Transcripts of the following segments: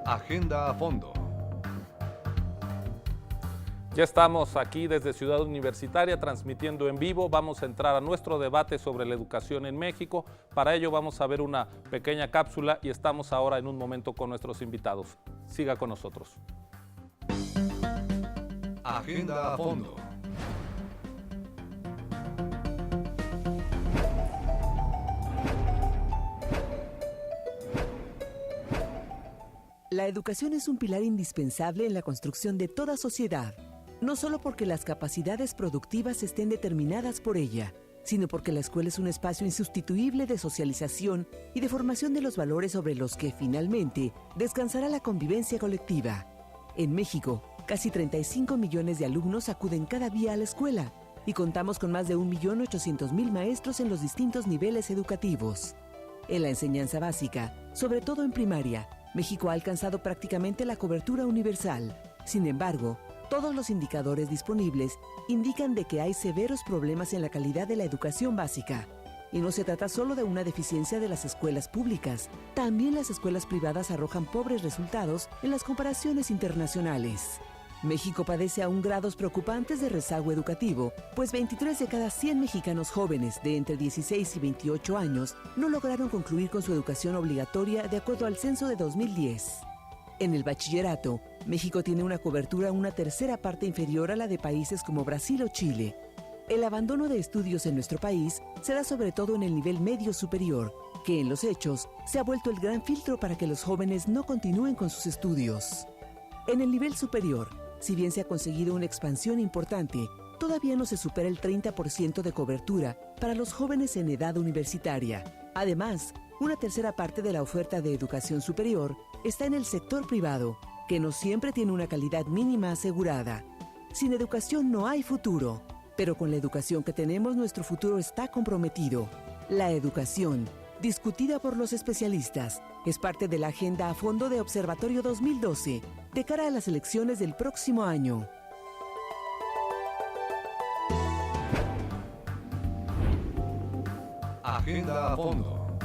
Agenda a fondo. Ya estamos aquí desde Ciudad Universitaria transmitiendo en vivo. Vamos a entrar a nuestro debate sobre la educación en México. Para ello vamos a ver una pequeña cápsula y estamos ahora en un momento con nuestros invitados. Siga con nosotros. Agenda a fondo. La educación es un pilar indispensable en la construcción de toda sociedad, no solo porque las capacidades productivas estén determinadas por ella, sino porque la escuela es un espacio insustituible de socialización y de formación de los valores sobre los que, finalmente, descansará la convivencia colectiva. En México, casi 35 millones de alumnos acuden cada día a la escuela y contamos con más de 1.800.000 maestros en los distintos niveles educativos. En la enseñanza básica, sobre todo en primaria, México ha alcanzado prácticamente la cobertura universal. Sin embargo, todos los indicadores disponibles indican de que hay severos problemas en la calidad de la educación básica. Y no se trata solo de una deficiencia de las escuelas públicas. También las escuelas privadas arrojan pobres resultados en las comparaciones internacionales. México padece aún grados preocupantes de rezago educativo, pues 23 de cada 100 mexicanos jóvenes de entre 16 y 28 años no lograron concluir con su educación obligatoria de acuerdo al censo de 2010. En el bachillerato, México tiene una cobertura una tercera parte inferior a la de países como Brasil o Chile. El abandono de estudios en nuestro país se da sobre todo en el nivel medio superior, que en los hechos se ha vuelto el gran filtro para que los jóvenes no continúen con sus estudios. En el nivel superior, si bien se ha conseguido una expansión importante, todavía no se supera el 30% de cobertura para los jóvenes en edad universitaria. Además, una tercera parte de la oferta de educación superior está en el sector privado, que no siempre tiene una calidad mínima asegurada. Sin educación no hay futuro, pero con la educación que tenemos nuestro futuro está comprometido. La educación, discutida por los especialistas, es parte de la agenda a fondo de Observatorio 2012, de cara a las elecciones del próximo año. Agenda a fondo.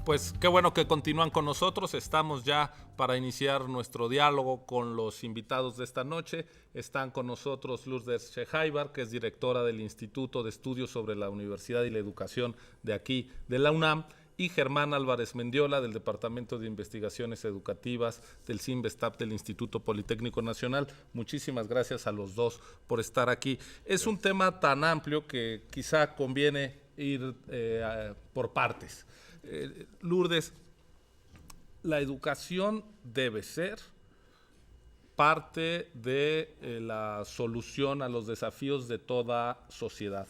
Pues qué bueno que continúan con nosotros. Estamos ya para iniciar nuestro diálogo con los invitados de esta noche. Están con nosotros Lourdes Shehaibar, que es directora del Instituto de Estudios sobre la Universidad y la Educación de aquí, de la UNAM, y Germán Álvarez Mendiola, del Departamento de Investigaciones Educativas del CINVESTAP del Instituto Politécnico Nacional. Muchísimas gracias a los dos por estar aquí. Es un tema tan amplio que quizá conviene ir por partes. Lourdes, la educación debe ser parte de la solución a los desafíos de toda sociedad.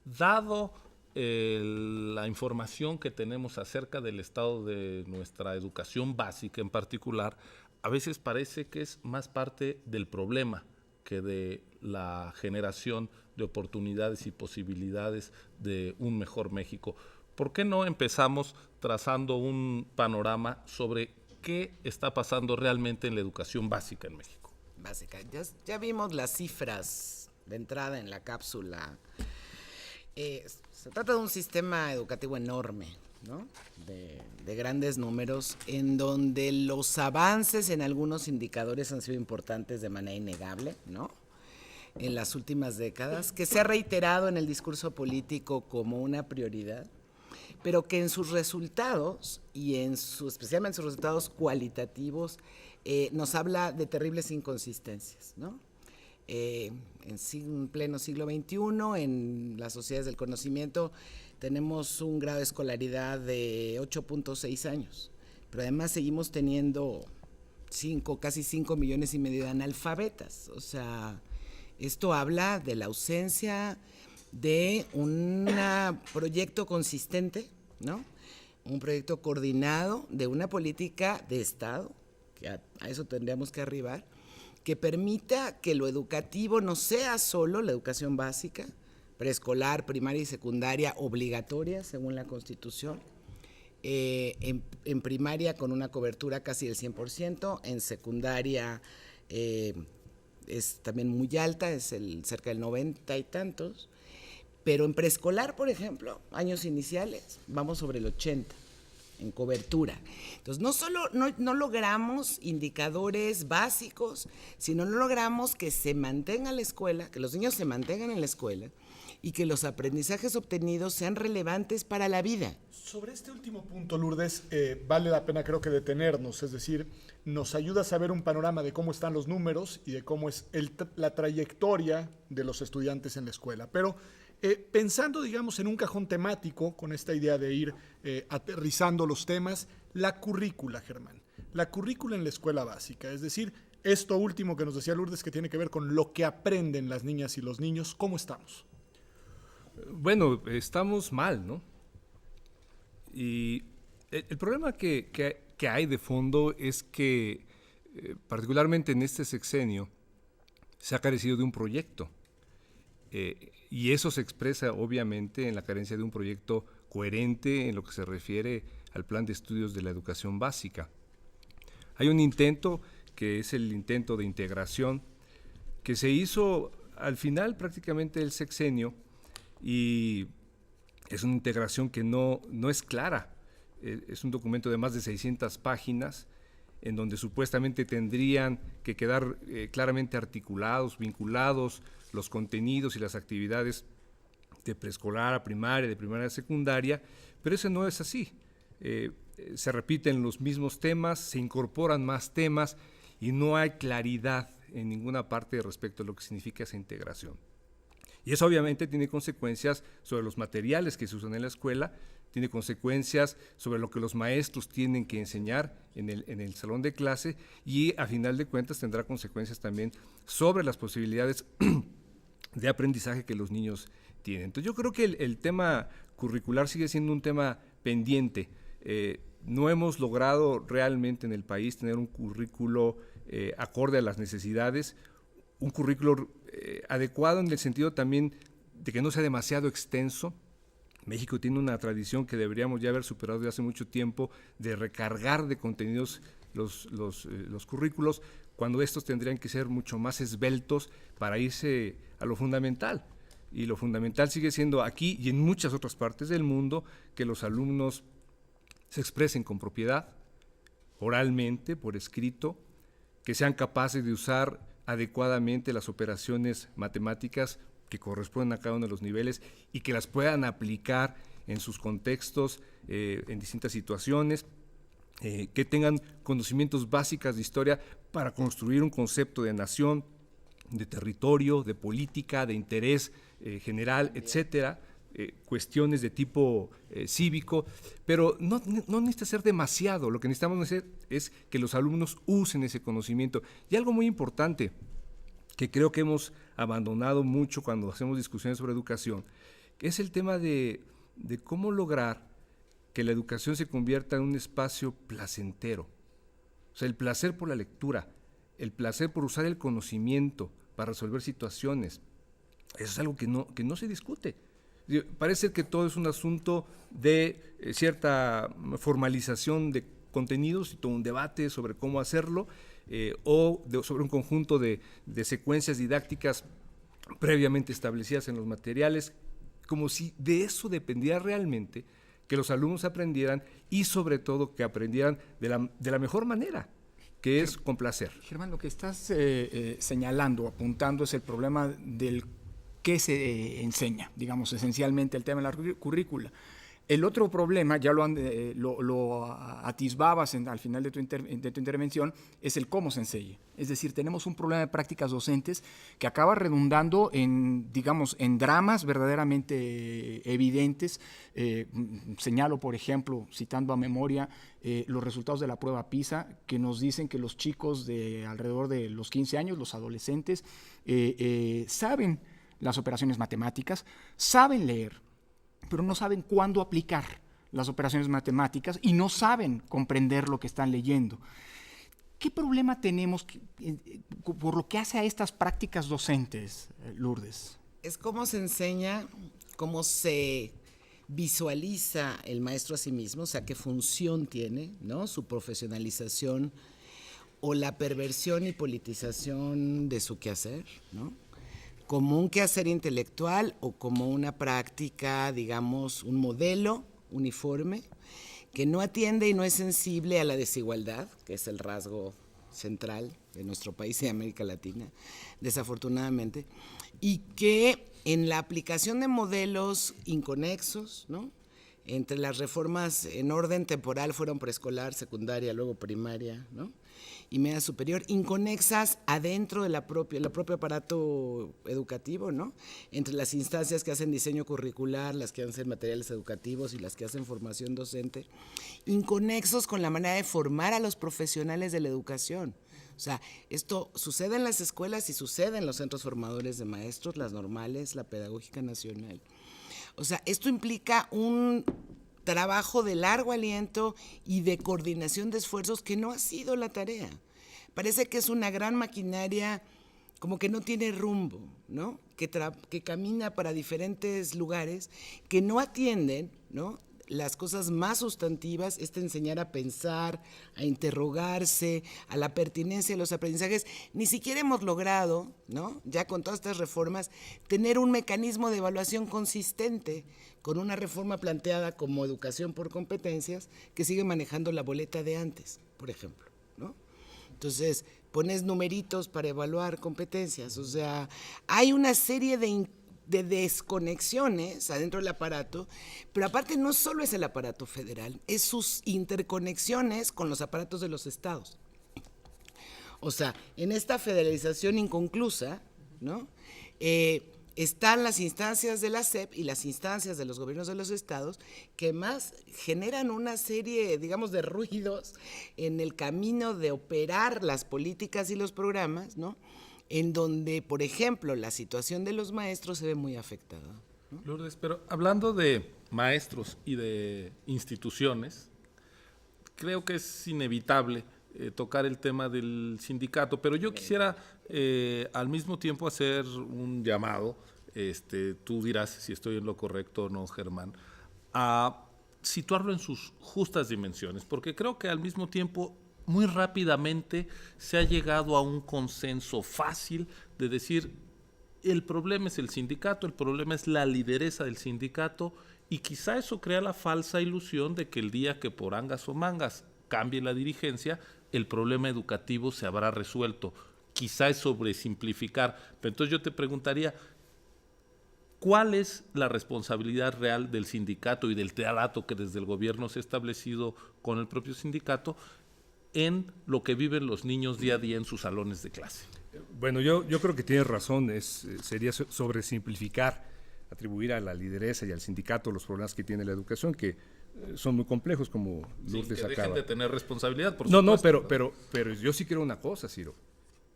Dado la información que tenemos acerca del estado de nuestra educación básica en particular, a veces parece que es más parte del problema que de la generación de oportunidades y posibilidades de un mejor México. ¿Por qué no empezamos trazando un panorama sobre qué está pasando realmente en la educación básica en México? Básica. Ya vimos las cifras de entrada en la cápsula. Se trata de un sistema educativo enorme, ¿no? De grandes números, en donde los avances en algunos indicadores han sido importantes de manera innegable, ¿no? En las últimas décadas, que se ha reiterado en el discurso político como una prioridad, pero que en sus resultados, y especialmente en sus resultados cualitativos, nos habla de terribles inconsistencias, ¿no? En pleno siglo XXI, en las sociedades del conocimiento, tenemos un grado de escolaridad de 8.6 años, pero además seguimos teniendo casi 5 millones y medio de analfabetas. O sea, esto habla de la ausencia de un proyecto consistente, ¿no? Un proyecto coordinado de una política de Estado, que a eso tendríamos que arribar, que permita que lo educativo no sea solo la educación básica, preescolar, primaria y secundaria obligatoria según la Constitución, en primaria con una cobertura casi del 100%, en secundaria es también muy alta, es cerca del 90 y tantos, Pero en preescolar, por ejemplo, años iniciales, vamos sobre el 80 en cobertura. Entonces, no logramos indicadores básicos, sino no logramos que se mantenga la escuela, que los niños se mantengan en la escuela y que los aprendizajes obtenidos sean relevantes para la vida. Sobre este último punto, Lourdes, vale la pena creo que detenernos, es decir, nos ayuda a saber un panorama de cómo están los números y de cómo es la trayectoria de los estudiantes en la escuela. Pero pensando, digamos, en un cajón temático, con esta idea de ir aterrizando los temas, la currícula, Germán. La currícula en la escuela básica, es decir, esto último que nos decía Lourdes, que tiene que ver con lo que aprenden las niñas y los niños, ¿cómo estamos? Bueno, estamos mal, ¿no? Y el problema que hay de fondo es que, particularmente en este sexenio, se ha carecido de un proyecto. Y eso se expresa obviamente en la carencia de un proyecto coherente en lo que se refiere al plan de estudios de la educación básica. Hay un intento, que es el intento de integración, que se hizo al final prácticamente del sexenio, y es una integración que no es clara. Es un documento de más de 600 páginas, en donde supuestamente tendrían que quedar claramente articulados, vinculados los contenidos y las actividades de preescolar a primaria, de primaria a secundaria, pero eso no es así. Se repiten los mismos temas, se incorporan más temas y no hay claridad en ninguna parte respecto a lo que significa esa integración. Y eso obviamente tiene consecuencias sobre los materiales que se usan en la escuela, tiene consecuencias sobre lo que los maestros tienen que enseñar en el salón de clase, y a final de cuentas tendrá consecuencias también sobre las posibilidades de aprendizaje que los niños tienen. Entonces yo creo que el tema curricular sigue siendo un tema pendiente. No hemos logrado realmente en el país tener un currículo acorde a las necesidades, un currículo adecuado en el sentido también de que no sea demasiado extenso. México tiene una tradición que deberíamos ya haber superado desde hace mucho tiempo, de recargar de contenidos los currículos, cuando estos tendrían que ser mucho más esbeltos para irse a lo fundamental. Y lo fundamental sigue siendo aquí y en muchas otras partes del mundo que los alumnos se expresen con propiedad, oralmente, por escrito, que sean capaces de usar adecuadamente las operaciones matemáticas que corresponden a cada uno de los niveles y que las puedan aplicar en sus contextos, en distintas situaciones, que tengan conocimientos básicos de historia para construir un concepto de nación, de territorio, de política, de interés general, etcétera, cuestiones de tipo cívico, pero no necesita ser demasiado. Lo que necesitamos hacer es que los alumnos usen ese conocimiento. Y algo muy importante que creo que hemos abandonado mucho cuando hacemos discusiones sobre educación, es el tema de cómo lograr que la educación se convierta en un espacio placentero. O sea, el placer por la lectura, el placer por usar el conocimiento para resolver situaciones. Eso es algo que no se discute. Parece que todo es un asunto de cierta formalización de contenidos y todo un debate sobre cómo hacerlo, sobre un conjunto de secuencias didácticas previamente establecidas en los materiales, como si de eso dependiera realmente que los alumnos aprendieran y sobre todo que aprendieran de la mejor manera, que es con placer. Germán, lo que estás señalando, apuntando, es el problema del qué se enseña, digamos, esencialmente el tema de la currícula. El otro problema, ya lo atisbabas al final de tu intervención, es el cómo se enseña. Es decir, tenemos un problema de prácticas docentes que acaba redundando en dramas verdaderamente evidentes. Señalo, por ejemplo, citando a memoria, los resultados de la prueba PISA, que nos dicen que los chicos de alrededor de los 15 años, los adolescentes, saben las operaciones matemáticas, saben leer, pero no saben cuándo aplicar las operaciones matemáticas y no saben comprender lo que están leyendo. ¿Qué problema tenemos por lo que hace a estas prácticas docentes, Lourdes? Es cómo se enseña, cómo se visualiza el maestro a sí mismo, o sea, qué función tiene, ¿no? Su profesionalización o la perversión y politización de su quehacer, ¿no? como un quehacer intelectual o como una práctica, digamos, un modelo uniforme que no atiende y no es sensible a la desigualdad, que es el rasgo central de nuestro país y de América Latina, desafortunadamente, y que en la aplicación de modelos inconexos, ¿no?, entre las reformas en orden temporal fueron preescolar, secundaria, luego primaria, ¿no?, y media superior, inconexas adentro de el propio aparato educativo, ¿no?, entre las instancias que hacen diseño curricular, las que hacen materiales educativos y las que hacen formación docente, inconexos con la manera de formar a los profesionales de la educación. O sea, esto sucede en las escuelas y sucede en los centros formadores de maestros, las normales, la pedagógica nacional. O sea, esto implica un trabajo de largo aliento y de coordinación de esfuerzos que no ha sido la tarea. Parece que es una gran maquinaria como que no tiene rumbo, ¿no?, que camina para diferentes lugares, que no atienden, ¿no?, las cosas más sustantivas, enseñar a pensar, a interrogarse, a la pertinencia de los aprendizajes. Ni siquiera hemos logrado, ¿no?, ya con todas estas reformas, tener un mecanismo de evaluación consistente con una reforma planteada como educación por competencias que sigue manejando la boleta de antes, por ejemplo, ¿no? Entonces, pones numeritos para evaluar competencias. O sea, hay una serie de desconexiones adentro del aparato, pero aparte no solo es el aparato federal, es sus interconexiones con los aparatos de los estados. O sea, en esta federalización inconclusa, ¿no?, están las instancias de la SEP y las instancias de los gobiernos de los estados que más generan una serie, digamos, de ruidos en el camino de operar las políticas y los programas, ¿no?, en donde, por ejemplo, la situación de los maestros se ve muy afectada, ¿no? Lourdes, pero hablando de maestros y de instituciones, creo que es inevitable tocar el tema del sindicato, pero yo quisiera al mismo tiempo hacer un llamado, tú dirás si estoy en lo correcto o no, Germán, a situarlo en sus justas dimensiones, porque creo que al mismo tiempo muy rápidamente se ha llegado a un consenso fácil de decir el problema es el sindicato, el problema es la lideresa del sindicato, y quizá eso crea la falsa ilusión de que el día que por angas o mangas cambie la dirigencia, el problema educativo se habrá resuelto. Quizá es sobresimplificar, pero entonces yo te preguntaría, ¿cuál es la responsabilidad real del sindicato y del trato que desde el gobierno se ha establecido con el propio sindicato en lo que viven los niños día a día en sus salones de clase? Bueno, yo creo que tienes razón, sería sobresimplificar, atribuir a la lideresa y al sindicato los problemas que tiene la educación, que son muy complejos, como Lourdes acaba. Dejen de tener responsabilidad, por No, supuesto. pero yo sí creo una cosa, Ciro.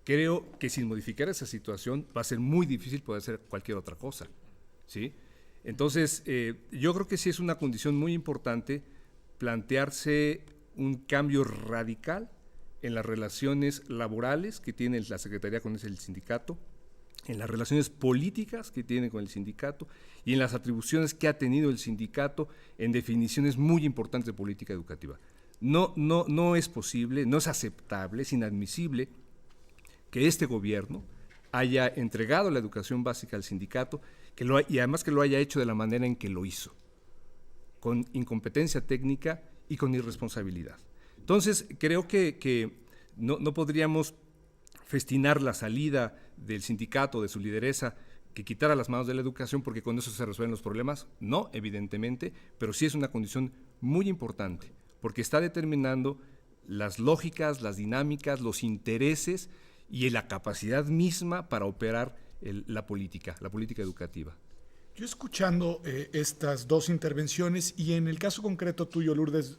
Creo que sin modificar esa situación va a ser muy difícil poder hacer cualquier otra cosa, ¿sí? Entonces, yo creo que sí es una condición muy importante plantearse un cambio radical en las relaciones laborales que tiene la Secretaría con el sindicato, en las relaciones políticas que tiene con el sindicato y en las atribuciones que ha tenido el sindicato en definiciones muy importantes de política educativa. No es posible, no es aceptable, es inadmisible que este gobierno haya entregado la educación básica al sindicato y además que lo haya hecho de la manera en que lo hizo, con incompetencia técnica y con irresponsabilidad. Entonces, creo que no podríamos festinar la salida del sindicato, de su lideresa, que quitara las manos de la educación porque con eso se resuelven los problemas. No, evidentemente, pero sí es una condición muy importante, porque está determinando las lógicas, las dinámicas, los intereses y la capacidad misma para operar la política educativa. Yo escuchando estas dos intervenciones y en el caso concreto tuyo, Lourdes,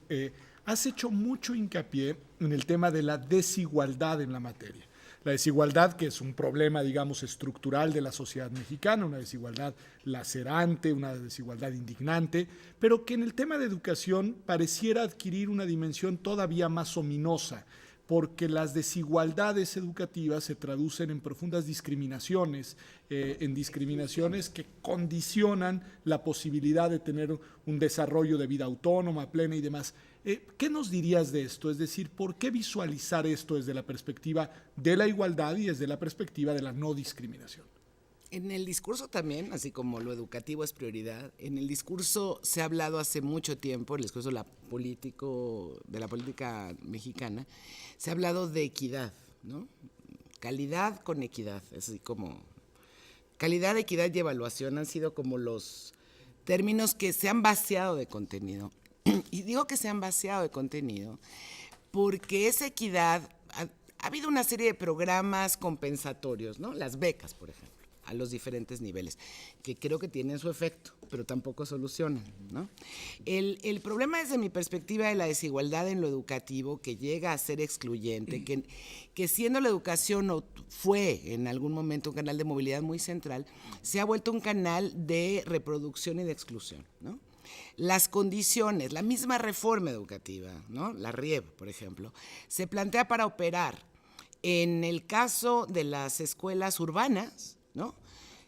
has hecho mucho hincapié en el tema de la desigualdad en la materia. La desigualdad, que es un problema, digamos, estructural de la sociedad mexicana, una desigualdad lacerante, una desigualdad indignante, pero que en el tema de educación pareciera adquirir una dimensión todavía más ominosa, porque las desigualdades educativas se traducen en profundas discriminaciones, en discriminaciones que condicionan la posibilidad de tener un desarrollo de vida autónoma, plena y demás. ¿Qué nos dirías de esto? Es decir, ¿por qué visualizar esto desde la perspectiva de la igualdad y desde la perspectiva de la no discriminación? En el discurso también, así como lo educativo es prioridad, en el discurso se ha hablado hace mucho tiempo, el discurso de la política mexicana, se ha hablado de equidad, ¿no? Calidad con equidad, es así como calidad, equidad y evaluación han sido como los términos que se han vaciado de contenido. Y digo que se han vaciado de contenido porque esa equidad, ha habido una serie de programas compensatorios, ¿no? Las becas, por ejemplo, a los diferentes niveles, que creo que tienen su efecto, pero tampoco solucionan, ¿no? El problema desde mi perspectiva de la desigualdad en lo educativo, que llega a ser excluyente, que siendo la educación fue en algún momento un canal de movilidad muy central, se ha vuelto un canal de reproducción y de exclusión, ¿no? Las condiciones, la misma reforma educativa, ¿no? La RIEV, por ejemplo, se plantea para operar en el caso de las escuelas urbanas, ¿no?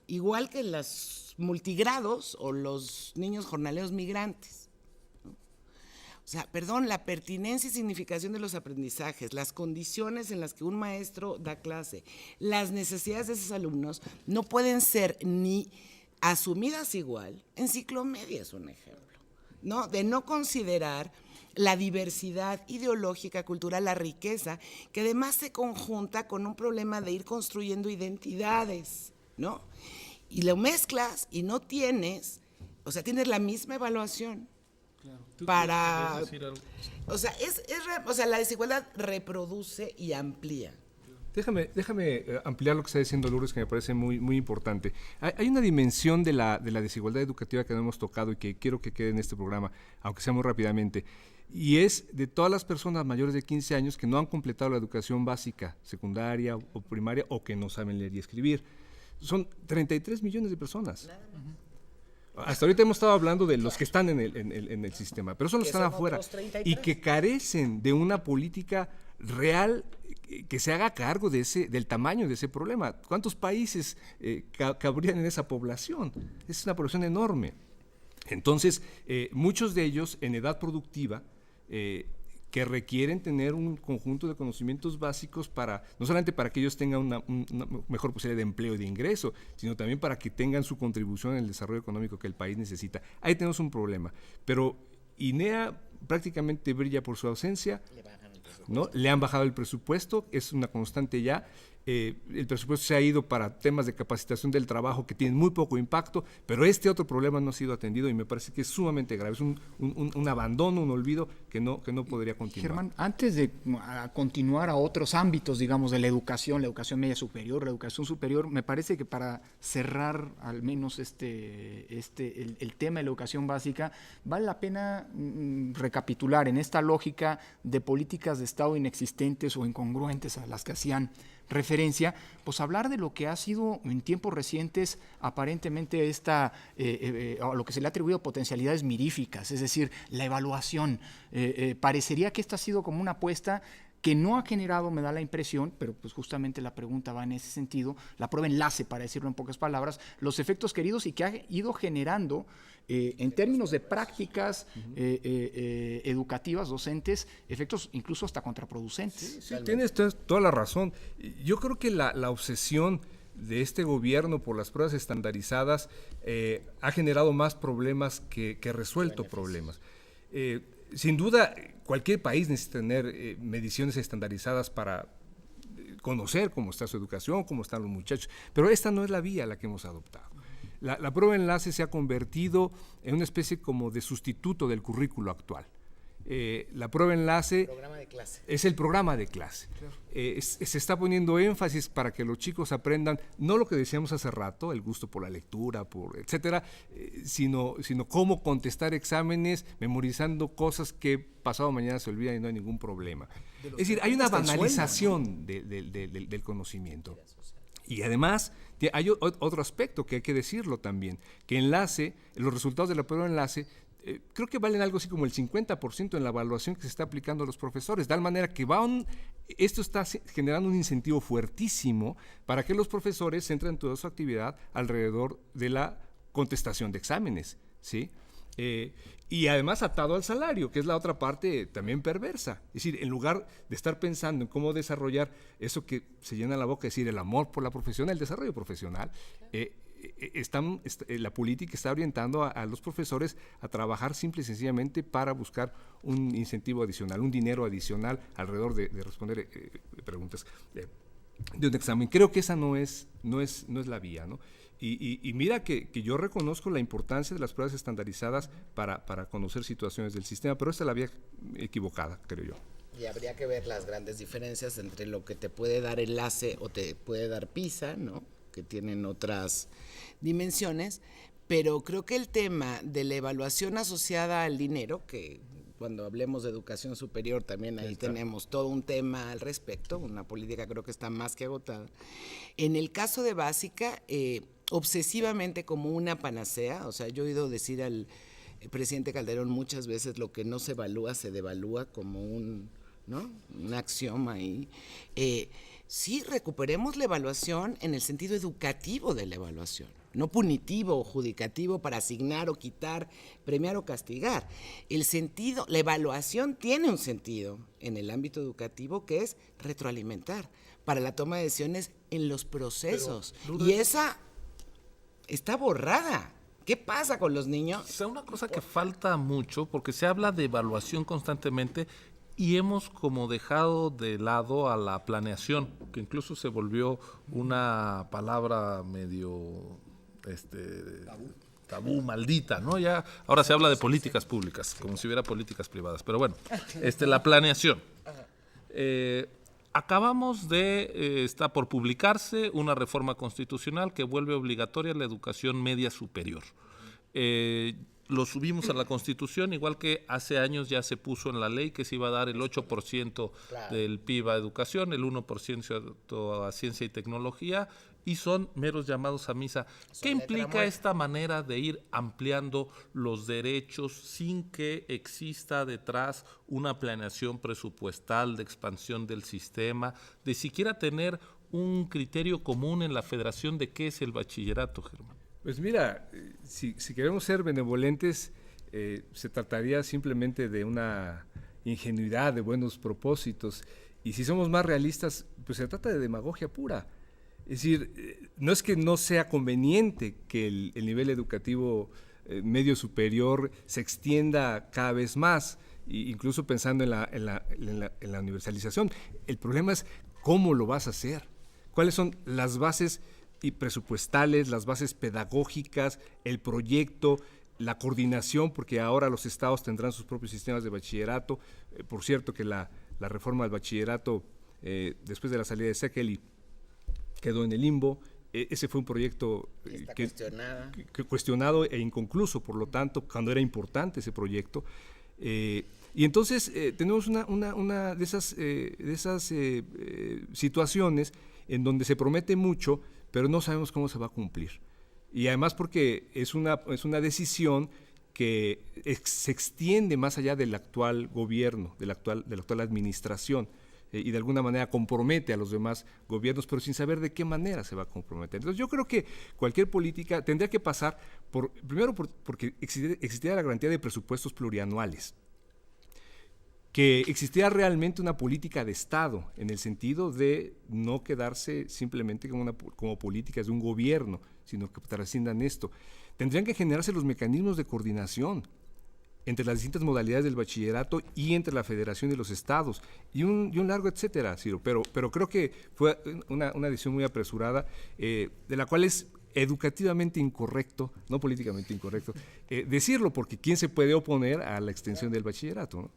Igual que en los multigrados o los niños jornaleros migrantes, ¿no? O sea, perdón, la pertinencia y significación de los aprendizajes, las condiciones en las que un maestro da clase, las necesidades de esos alumnos no pueden ser ni asumidas igual. En ciclomedia es un ejemplo, ¿no? De no considerar la diversidad ideológica, cultural, la riqueza, que además se conjunta con un problema de ir construyendo identidades, ¿no? Y lo mezclas y no tienes, o sea, tienes la misma evaluación. Para, o sea, la desigualdad reproduce y amplía. Déjame ampliar lo que está diciendo Lourdes, que me parece muy, muy importante. Hay una dimensión de la desigualdad educativa que no hemos tocado y que quiero que quede en este programa, aunque sea muy rápidamente, y es de todas las personas mayores de 15 años que no han completado la educación básica, secundaria o primaria, o que no saben leer y escribir. Son 33 millones de personas. Hasta ahorita hemos estado hablando de los que están en el sistema, pero son los que están afuera y que carecen de una política real que se haga cargo del tamaño de ese problema. ¿Cuántos países cabrían en esa población? Es una población enorme. Entonces, muchos de ellos en edad productiva, que requieren tener un conjunto de conocimientos básicos no solamente para que ellos tengan una mejor posibilidad de empleo y de ingreso, sino también para que tengan su contribución en el desarrollo económico que el país necesita. Ahí tenemos un problema, pero INEA prácticamente brilla por su ausencia, ¿no? Le han bajado el presupuesto, es una constante ya. El presupuesto se ha ido para temas de capacitación del trabajo que tienen muy poco impacto, pero este otro problema no ha sido atendido y me parece que es sumamente grave, es un abandono, un olvido que no podría continuar. Germán, antes de continuar a otros ámbitos, digamos, de la educación media superior, la educación superior, me parece que para cerrar al menos el tema de la educación básica, vale la pena recapitular en esta lógica de políticas de Estado inexistentes o incongruentes a las que hacían referencia, pues hablar de lo que ha sido en tiempos recientes aparentemente a lo que se le ha atribuido potencialidades miríficas, es decir, la evaluación. Parecería que esta ha sido como una apuesta que no ha generado, me da la impresión, pero pues justamente la pregunta va en ese sentido, la prueba enlace, para decirlo en pocas palabras, los efectos queridos y que ha ido generando en términos de prácticas educativas, docentes, efectos incluso hasta contraproducentes. Sí, tienes toda la razón. Yo creo que la obsesión de este gobierno por las pruebas estandarizadas ha generado más problemas que resuelto problemas. Sin duda, cualquier país necesita tener mediciones estandarizadas para conocer cómo está su educación, cómo están los muchachos, pero esta no es la vía a la que hemos adoptado. La prueba enlace se ha convertido en una especie como de sustituto del currículo actual. La prueba enlace es el programa de clase. Claro. Se está poniendo énfasis para que los chicos aprendan no lo que decíamos hace rato, el gusto por la lectura, etcétera, sino cómo contestar exámenes, memorizando cosas que pasado mañana se olvidan y no hay ningún problema. Es decir, hay una banalización del conocimiento. Y además hay otro aspecto que hay que decirlo también, que los resultados de la prueba de enlace creo que valen algo así como el 50% en la evaluación que se está aplicando a los profesores, de tal manera que esto está generando un incentivo fuertísimo para que los profesores centren toda su actividad alrededor de la contestación de exámenes, ¿sí? Y además atado al salario, que es la otra parte también perversa. Es decir, en lugar de estar pensando en cómo desarrollar eso que se llena la boca, es decir, el amor por la profesión, el desarrollo profesional, la política está orientando a los profesores a trabajar simple y sencillamente para buscar un incentivo adicional, un dinero adicional alrededor de responder preguntas de un examen. Creo que esa no es la vía, ¿no? Y mira que yo reconozco la importancia de las pruebas estandarizadas para conocer situaciones del sistema, pero esta es la vía equivocada, creo yo. Y habría que ver las grandes diferencias entre lo que te puede dar Enlace o te puede dar PISA, ¿no? Que tienen otras dimensiones, pero creo que el tema de la evaluación asociada al dinero, que cuando hablemos de educación superior también ahí tenemos todo un tema al respecto, una política creo que está más que agotada. En el caso de básica, obsesivamente como una panacea, o sea, yo he oído decir al presidente Calderón muchas veces lo que no se evalúa se devalúa como un axioma ahí. Sí, recuperemos la evaluación en el sentido educativo de la evaluación, no punitivo o judicativo para asignar o quitar, premiar o castigar. La evaluación tiene un sentido en el ámbito educativo que es retroalimentar para la toma de decisiones en los procesos. Pero, Lourdes, y esa está borrada. ¿Qué pasa con los niños? O sea, una cosa que falta mucho, porque se habla de evaluación constantemente y hemos como dejado de lado a la planeación, que incluso se volvió una palabra medio tabú, maldita, ¿no? Ya ahora se habla de políticas públicas, como si hubiera políticas privadas, pero bueno, la planeación. Acabamos está por publicarse una reforma constitucional que vuelve obligatoria la educación media superior. Lo subimos a la Constitución, igual que hace años ya se puso en la ley que se iba a dar el 8% del PIB a educación, el 1% a ciencia y tecnología, y son meros llamados a misa. ¿Qué implica esta manera de ir ampliando los derechos sin que exista detrás una planeación presupuestal de expansión del sistema, de siquiera tener un criterio común en la federación de qué es el bachillerato, Germán? Pues mira, si queremos ser benevolentes, se trataría simplemente de una ingenuidad, de buenos propósitos, y si somos más realistas, pues se trata de demagogia pura. Es decir, no es que no sea conveniente que el nivel educativo medio superior se extienda cada vez más, incluso pensando en la universalización. El problema es cómo lo vas a hacer, cuáles son las bases y presupuestales, las bases pedagógicas, el proyecto, la coordinación, porque ahora los estados tendrán sus propios sistemas de bachillerato. Por cierto que la reforma del bachillerato, después de la salida de Sekeli, quedó en el limbo. Ese fue un proyecto cuestionado e inconcluso, por lo tanto, cuando era importante ese proyecto. Y entonces tenemos una de esas situaciones en donde se promete mucho, pero no sabemos cómo se va a cumplir. Y además porque es una decisión que se extiende más allá del actual gobierno, de la actual administración, y de alguna manera compromete a los demás gobiernos, pero sin saber de qué manera se va a comprometer. Entonces yo creo que cualquier política tendría que pasar porque existiera la garantía de presupuestos plurianuales, que existiera realmente una política de Estado, en el sentido de no quedarse simplemente como políticas de un gobierno, sino que trasciendan esto. Tendrían que generarse los mecanismos de coordinación entre las distintas modalidades del bachillerato y entre la federación y los estados, y un largo etcétera, Ciro, pero creo que fue una decisión muy apresurada, de la cual es educativamente incorrecto, no políticamente incorrecto, decirlo, porque ¿quién se puede oponer a la extensión del bachillerato, ¿no?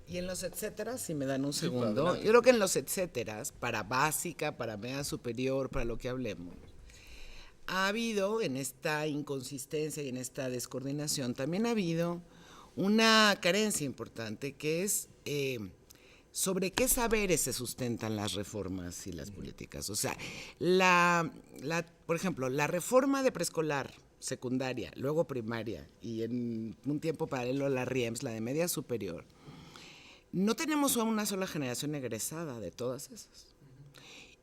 Y en los etcétera, si me dan un segundo, yo creo que en los etcéteras, para básica, para media superior, para lo que hablemos, ha habido en esta inconsistencia y en esta descoordinación, también ha habido una carencia importante que es sobre qué saberes se sustentan las reformas y las políticas. O sea, por ejemplo, la reforma de preescolar, secundaria, luego primaria y en un tiempo paralelo la RIEMS, la de media superior, no tenemos una sola generación egresada de todas esas.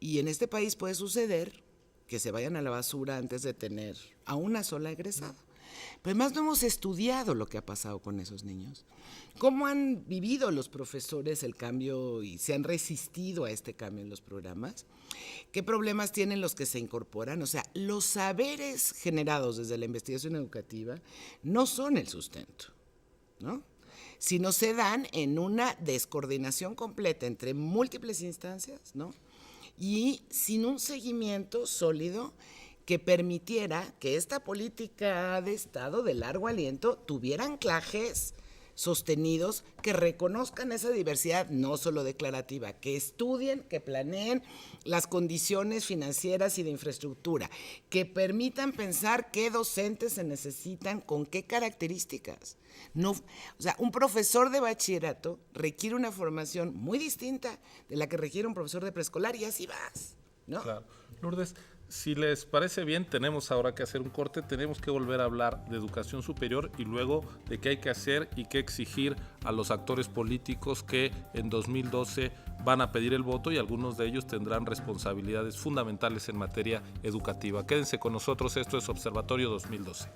Y en este país puede suceder que se vayan a la basura antes de tener a una sola egresada. Pero además no hemos estudiado lo que ha pasado con esos niños. ¿Cómo han vivido los profesores el cambio y se han resistido a este cambio en los programas? ¿Qué problemas tienen los que se incorporan? O sea, los saberes generados desde la investigación educativa no son el sustento, ¿no? Sino se dan en una descoordinación completa entre múltiples instancias, ¿no? Y sin un seguimiento sólido que permitiera que esta política de Estado de largo aliento tuviera anclajes sostenidos que reconozcan esa diversidad, no solo declarativa, que estudien, que planeen las condiciones financieras y de infraestructura, que permitan pensar qué docentes se necesitan, con qué características. No, o sea, un profesor de bachillerato requiere una formación muy distinta de la que requiere un profesor de preescolar y así vas, ¿no? Claro. Lourdes, si les parece bien, tenemos ahora que hacer un corte, tenemos que volver a hablar de educación superior y luego de qué hay que hacer y qué exigir a los actores políticos que en 2012 van a pedir el voto y algunos de ellos tendrán responsabilidades fundamentales en materia educativa. Quédense con nosotros, esto es Observatorio 2012.